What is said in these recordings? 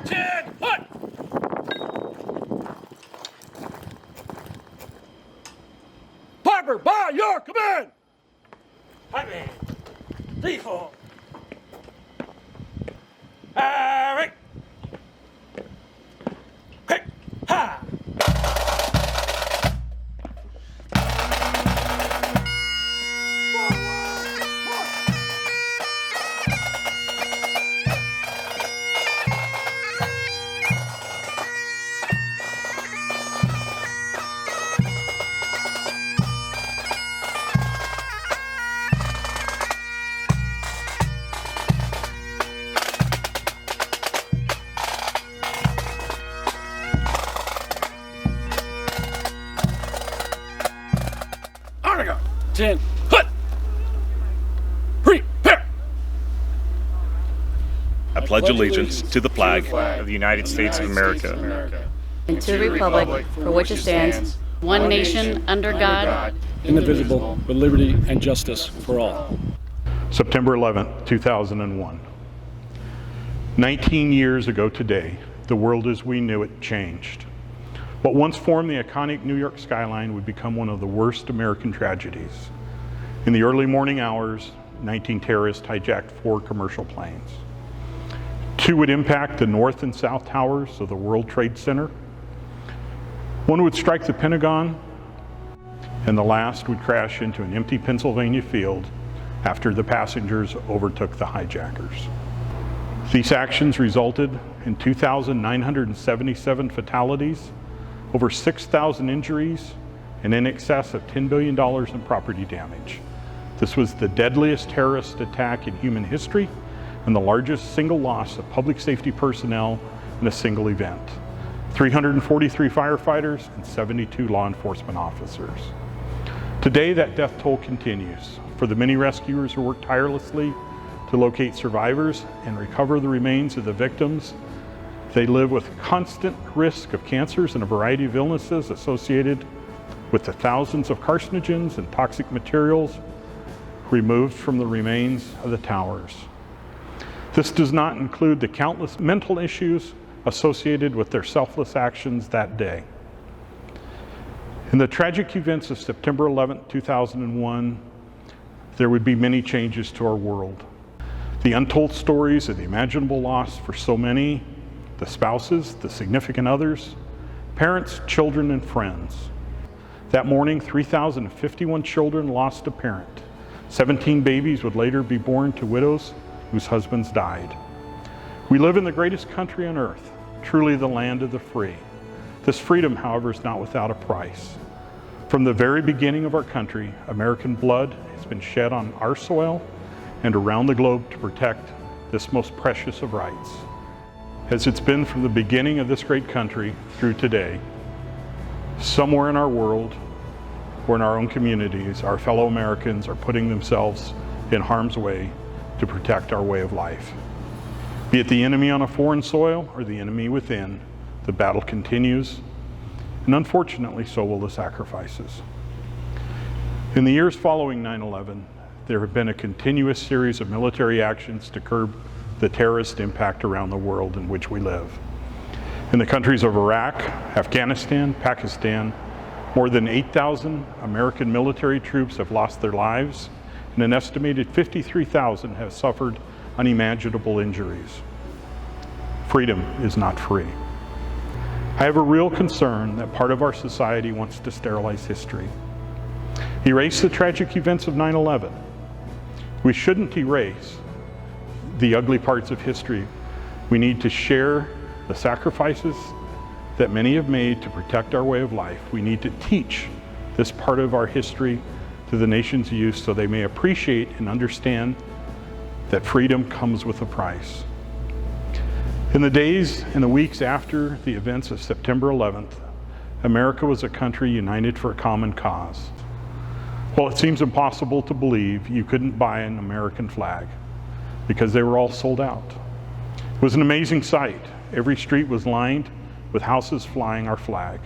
10, hut! Piper, by your command! Piper, default. Harry! Quick, ha! Arnica! 10, hut! Prepare! I pledge allegiance to the flag of the United States of America and to the republic for which it stands, one nation, under God, indivisible, with liberty and justice for all. September 11th, 2001. 19 years ago today, the world as we knew it changed. What once formed the iconic New York skyline would become one of the worst American tragedies. In the early morning hours, 19 terrorists hijacked 4 commercial planes. 2 would impact the north and south towers of the World Trade Center. 1 would strike the Pentagon, and the last would crash into an empty Pennsylvania field after the passengers overtook the hijackers. These actions resulted in 2,977 fatalities, over 6,000 injuries, and in excess of $10 billion in property damage. This was the deadliest terrorist attack in human history and the largest single loss of public safety personnel in a single event. 343 firefighters and 72 law enforcement officers. Today, that death toll continues. For the many rescuers who work tirelessly to locate survivors and recover the remains of the victims, they live with constant risk of cancers and a variety of illnesses associated with the thousands of carcinogens and toxic materials removed from the remains of the towers. This does not include the countless mental issues associated with their selfless actions that day. In the tragic events of September 11, 2001, there would be many changes to our world. The untold stories of the imaginable loss for so many, the spouses, the significant others, parents, children, and friends. That morning, 3,051 children lost a parent. 17 babies would later be born to widows whose husbands died. We live in the greatest country on earth, truly the land of the free. This freedom, however, is not without a price. From the very beginning of our country, American blood has been shed on our soil and around the globe to protect this most precious of rights. As it's been from the beginning of this great country through today, somewhere in our world or in our own communities, our fellow Americans are putting themselves in harm's way to protect our way of life. Be it the enemy on a foreign soil or the enemy within, the battle continues, and unfortunately, so will the sacrifices. In the years following 9/11, there have been a continuous series of military actions to curb the terrorist impact around the world in which we live. In the countries of Iraq, Afghanistan, Pakistan, more than 8,000 American military troops have lost their lives, and an estimated 53,000 have suffered unimaginable injuries. Freedom is not free. I have a real concern that part of our society wants to sterilize history. Erase the tragic events of 9/11. We shouldn't erase the ugly parts of history. We need to share the sacrifices that many have made to protect our way of life. We need to teach this part of our history to the nation's youth so they may appreciate and understand that freedom comes with a price. In the days and the weeks after the events of September 11th, America was a country united for a common cause. Well, it seems impossible to believe you couldn't buy an American flag because they were all sold out. It was an amazing sight. Every street was lined with houses flying our flag.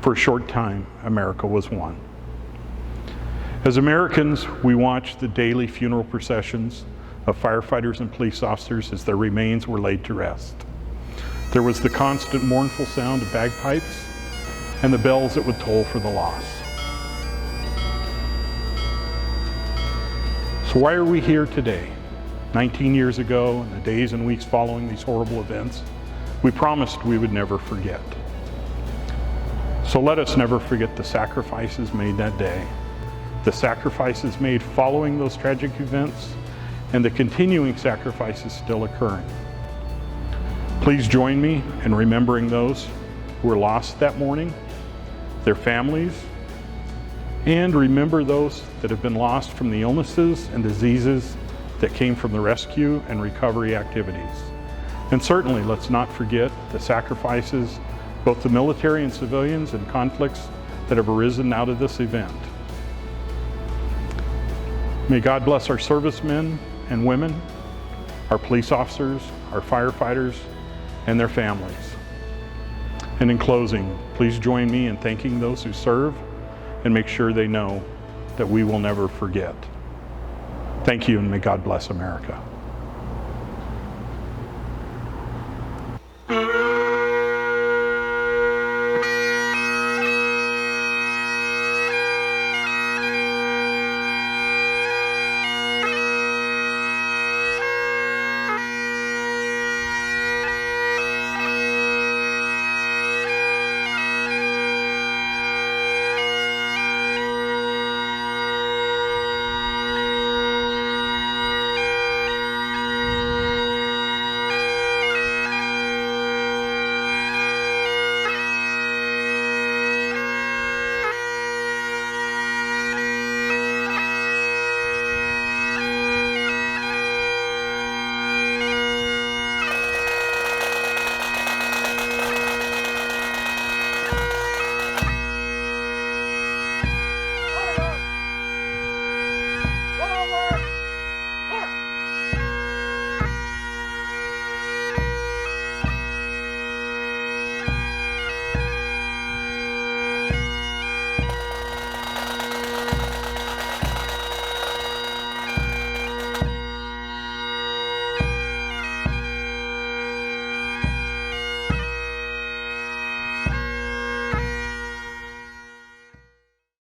For a short time, America was one. As Americans, we watched the daily funeral processions of firefighters and police officers as their remains were laid to rest. There was the constant mournful sound of bagpipes and the bells that would toll for the lost. So why are we here today? 19 years ago, in the days and weeks following these horrible events, we promised we would never forget. So let us never forget the sacrifices made that day, the sacrifices made following those tragic events, and the continuing sacrifices still occurring. Please join me in remembering those who were lost that morning, their families, and remember those that have been lost from the illnesses and diseases that came from the rescue and recovery activities. And certainly, let's not forget the sacrifices, both the military and civilians, and conflicts that have arisen out of this event. May God bless our servicemen and women, our police officers, our firefighters, and their families. And in closing, please join me in thanking those who serve and make sure they know that we will never forget. Thank you, and may God bless America.